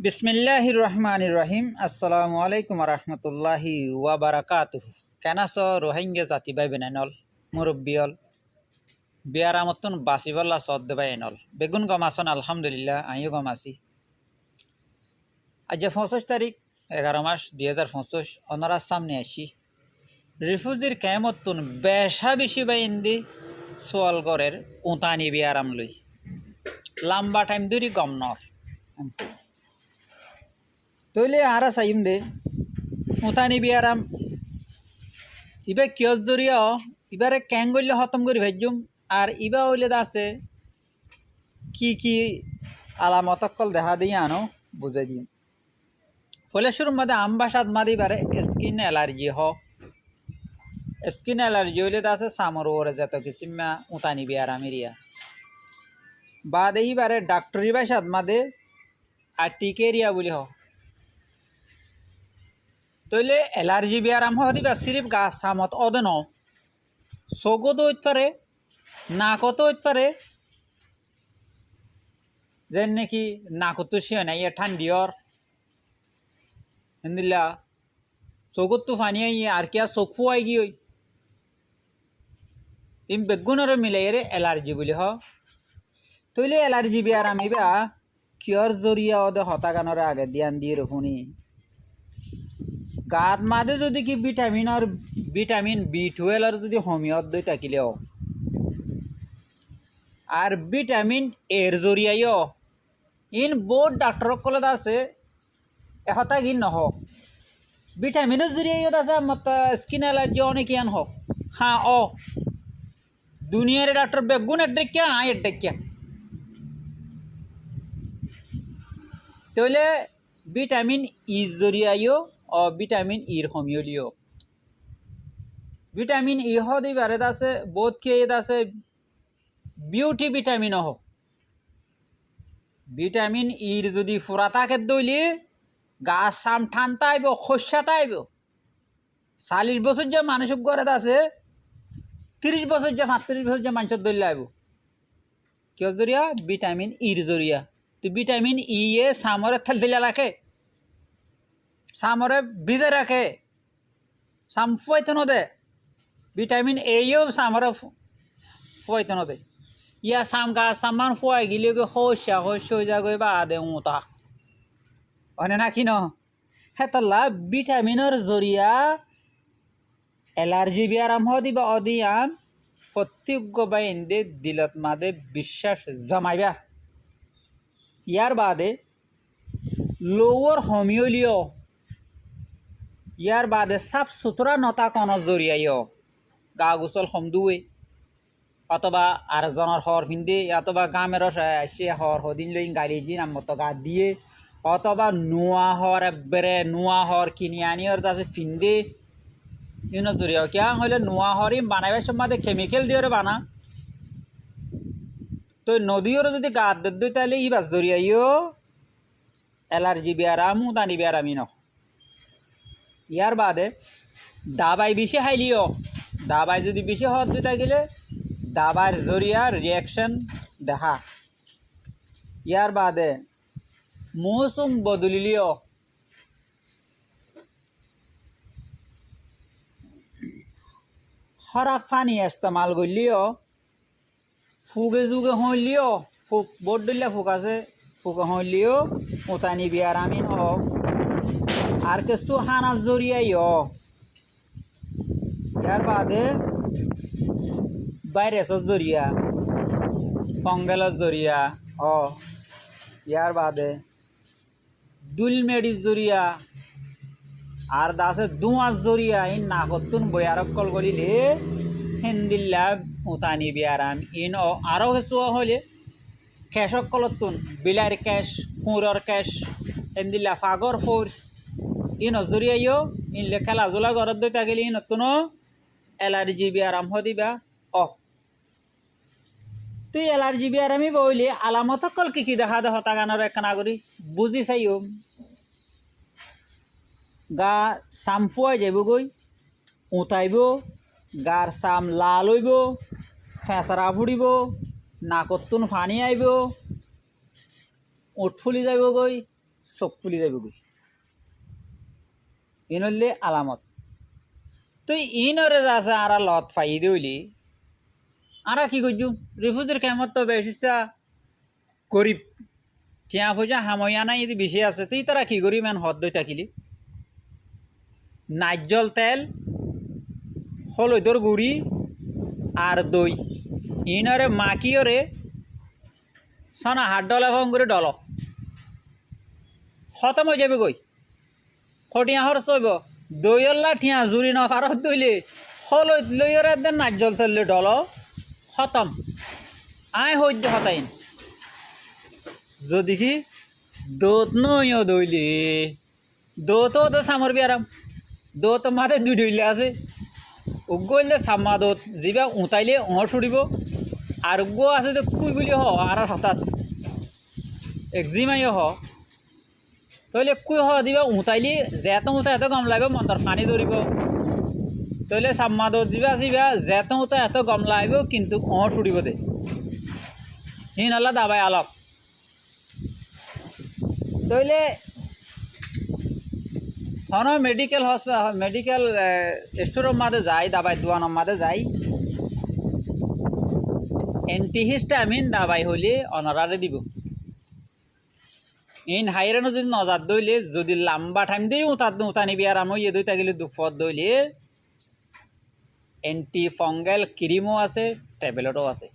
বিসমিল্লাহির রহমানির রহিম। আসসালামু আলাইকুম রহমতুল্লাহি ওয়াবারাকাতুহু। কেন আছ রোহিঙ্গা জাতি ভাই বেনাইনল মুরব্বিয়ল বিয়ার আমতন বাসিবল্লা সদ্দ ভাই এনল বেগুন গম আসন আলহামদুলিল্লাহ আমিও গম আছি। আজ 25 তারিখ 11 মাস 2025 অনারার সামনে আসি রিফিউজির কেমতন বেশা বেশি বাইন্দি সোয়ালগড়ের উতানি বিয়ারাম লই লম্বা টাইম ধরি গম নর তৈলে আরা চাইম দে উতানি বিয়ারাম ইবা কিয়র জরিয়া ইবারে ক্যাং গইলে খতম করে ভেজুম আর ইবা হইলে আছে কি কি আলামতকল দেখা দিয়ে আনো বুঝাই দিম। ফলে শুরুর মধ্যে আমবাসাদ মাদিবারে স্কিন অ্যালার্জি স্কিন অ্যালার্জি হইলে আছে সামর ওরে যত কিসিমা উতানি বিয়ারাম এরিয়া বাদ এইবারে ডাক্তরি বাসাদ মাদে আর টিকেরিয়া বলি তৈলে অ্যালার্জি বিয়ারাম দিবা সিরিফ গাছ সামত অদে ন চকুতো হইতে পারে নাকতো হইতে পারে যেন নাকি নাকতো সে নাই ঠান্ডিয়র হিন্দিল্লা চকুতো ফানি আই আর কি চোখ ফুয়াই গিয়ে ইম বেগুনের মিলাই অ্যালার্জি বলি তৈলে অ্যালার্জি বিয়ারাম ইবা কিয়র জরিয়া ওদে হতাগানোর আগে দিয়ান দিয়ে রুফুনি গাত মাদে যদি কি ভিটামিন B12 যদি হোমিওত দই থাকিলেও আর ভিটামিন এর জরিয়াইও ইন বহুত ডাক্তর কলত আছে এহতা গিন নহ ভিটামিনের জরিয়াইত আছে মত স্কিন অ্যালার্জি অনেক ইয়ান হোক হ্যাঁ দুনিয়ার ডাক্তার বেগুন এড্রেকিয়া হ্যাঁ এড্রেকিয়া তাহলে ভিটামিন ই জরিয়াইও ভিটামিন ইর হোমিওলিও ভিটামিন ই দিবারে আছে বোধ কে আছে বিউটি ভিটামিন ভিটামিন ইর যদি ফুরা থাকে দইলে গাছ সাম ঠান্ডা আইব খসাটা আইব 40 বছর যে মানুষের ঘরে আছে 30 বছর যে 35 বছর যে মানুষের দইলে আইব কেউ জরিয়া ভিটামিন ইর জরিয়া তো ভিটামিন ই এ সামরে থেল দিলে রাখে সামরে ভিজে রাখে সাম ফুয়াইতে নদে ভিটামিন এও সামরে ফুয়াইতে নদে ইয়া সাম গাছ সামান ফুয়াই গিলে হসা হয়ে যাগৈ বা আদে উতা অনে নাকি ন হেতলা ভিটামিনের জরিয়া অ্যালার্জি বিয়ারাম দিবা অদিয়ান প্রত্যেক বাইন্দে দিলত মাদে বিশ্বাস জমাইবা। ইয়ার বাদে লোয়ার হোমিওলিও ইয়ার বাদে সাফ সুতরা নতা কণর জরিয়াইও গা গোসল সমদুয়ে অথবা আর জনের হর পিন্ধে অথবা গামের সে হর হদিন লই গাড়ি দিন আমতো গা দিয়ে অথবা নোয়া হর একবারে নোয়া হর কিনি আনি ওর তাছে পিন্ধে ইউনো জরিয়াও কিয়া হইলে নোয়া হরই বানাইবার সময় কেমিক্যাল দিয়ে বানা তো নদীর যদি গা দই তাহলে ই বাস জরিয়াইও অ্যালার্জি বিয়ারাম উতানি বিয়ারামি ন। ইয়ার বাদে দাবাই বেশি হাইলিও দাবাই যদি বেশি হওয়ার দুই থাকিলে দাবার জরিয়া রিয়াকশন দেখা। ইয়ার বাদে মৌসুম বদলিলিও খরাপ পানি ইস্তেমাল করলিও ফুগে যুগে হইলিও ফুক বোট দিলে ফুক আছে ফুকে হইলিও উতানি বিয়ারামিন হোক আর কিছু হানার জরিয়াইও। ইয়ার বাদে ভাইরাসের জরিয়া ফঙ্গেলের জরিয়া ইয়ার বাদে দুলমেডির জরিয়া আর দাসে দুয়ার জরিয়া ইন নাকতুন বয়ারকল গলিলে হিন্দিল্লা উতানি বিয়ারাম ইন আরও কিছু হলে ক্যাশক কলতুন বিলার ক্যাশ ফুঁরর ক্যাশ হিন্দিল্লা ফাগর ফুর ইন জরিয়াইও ইনলে খেলাধুলা ঘরত দই থাকিলে ইনতুন অ্যালার্জি বিয়ারাম দিবা তুই অ্যালার্জি বিয়ারামি বইলে আলামত কল কি দেখা দে হতাগানোর একখানা করি বুঝি চাইও গা চাম ফুয়াই যাব গই উঠাইব গার চাম লাল হইব ফেঁচরা ফুড়িব নাকতুন ফানি আইব উঠ ফুলি যাব গই চোখ ফুলি যাব গই ইন হলে আলামত তুই ইনরে যা আছে আর লত ফাই দিলি আর কি করছু রিফিউজির কেমত তো বেশিসা গরিব টিয়া পয়সা হাময়া নাই যদি বেশি আছে তুই তারা কি করি ইমান হদ দই থাকিলি নাইজল তেল হলুদর গুড়ি আর দই ইনরে মাকিওরে সনা হাত ডলা ভং করে ডল খতম হয়ে যাবে গই খটিয়া হর চইব দইয়ল্লা ঠিয়া জুড়ি ন পারত দইলে হলুদ লইয়রে দেন নাইজল তেল ডল খতম আয় হইজ হতাইন যদি কি দোত নইও দইলে দোতো তো সামর বিয়ারাম দোত মাতে দুই দইলে আছে উগলে সামা দোত যা উঠাইলে ছুড়ব আর উগ আছে তো কুই বলি হ আর হঠাৎ একজিমাই হ তাহলে কুই হ দিবা উঠাইলে যেত উঠা এত গম লাগবে মন্ত্র পানি ধরিব তাহলে সাম্মা দোত যা যেত উঠা এত গম লাগবে কিন্তু ছুড়ব দে হিন আল্লাহ দাবাই আলপ তাইলে হন মেডিকেল মেডিকেল স্টোরের মাঝে যাই দাবাই দোয়ানোর মাঝে যাই অ্যান্টিহিস্টামিন দাবাই হলে অনারারে দিব ইন হাইরানো যদি নজার দইলে যদি লম্বা টাইম দিয়ে উঠা নিবি আর আমি দই থাকিলে দুপদ দইলে এন্টি ফঙ্গাল ক্রিমও আছে ট্যাবলেটও আছে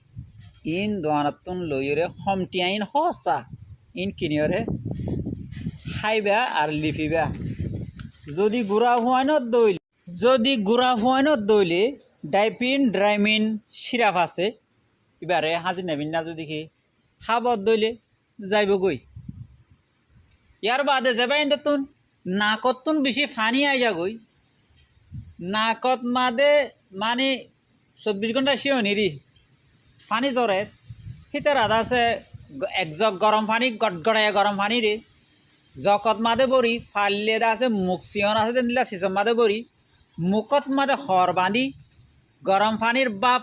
ইন দোয়ানাতুন লইরে হমটিয়া ইন হসা ইন কিনিয়রে খাইবা আর লিপিবা যদি গুড়া হুয়াইনত দইলে ডাইপিন ড্রাইমিন সিরাপ আছে এবারে হাজি নেবিন না যদি কি খাবত দইলে যাইব গই ইয়ার বাদে যাবাই তুন নাকতুন বেশি ফানি আই যা গই নাকত মাদে মানে 24 ঘন্টা শিওনিরি পানি জরে শীতের আধা আছে এক জগ গরম পানি গটগড়াইয়া গরম পানি রে জকত মাদে বরি ফাললে আছে মুখ সিয়ন আছে দিলা সিসম মাদে বরি মুখত মাদে হর বাঁধি গরম পানির বাপ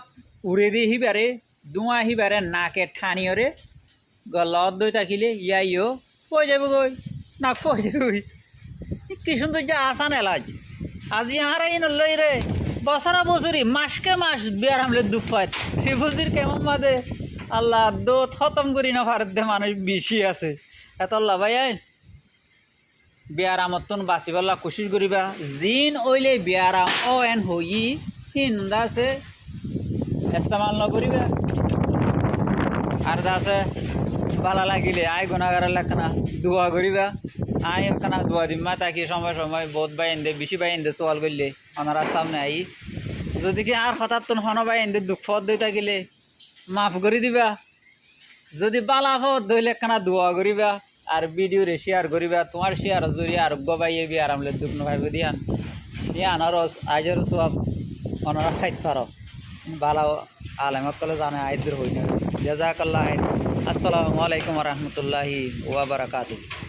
উড়ে দিয়ে হিবারে ধোঁয়া হিবারে নাকে ঠানিয়রে গলত দই থাকিলে ইয়াইও পই যাব গই নাক পই যাব গই কি সুন্দর যে আসান এলাজ আজি আর আইন লই রে বছরা বছরি মাসকে মাস বিয়ার আমলে দুপাত শিবজির কেমন মাদে আল্লাহ দো খতম করি না ভারত দে মানুষ বেশি আছে এত ভাই বিয়ার আমতন বাঁচিবলা কোশিশ করিবা জিন ওইলে বিয়ার আম ও এন হই হিন্দা আছে ইস্তেমাল নকরিবা আর আছে ভালো লাগিলে আয় গুণাগারের লেখানা দোয়া করিবা আয় এখানা দোয়া দিমা তাকে সময় সময় বোধ বাইন দে বেশি বাইন দে সোয়াল করলে ওনারা সামনে আই যদি কি আর হঠাৎ তোন হন বাইন দে দুঃখ ফদ দই থাকিলে মাফ করে দিবা যদি বালা ফদ দইলে একখানা দোয়া করিবা আর ভিডিওরে শেয়ার করিবা তোমার শেয়ার জরিয়া আর গবাইয়ে বি আরামলে দুঃখ নভাইব দিয়ান ইয়ান আর আজের সব ওনারা খাইতে পারো ভালো আলেমকলে জানে আইদের হই না জাজাকাল্লাহ আসসালামু আলাইকুম ওয়া রাহমাতুল্লাহি ওয়া বারাকাতুহু।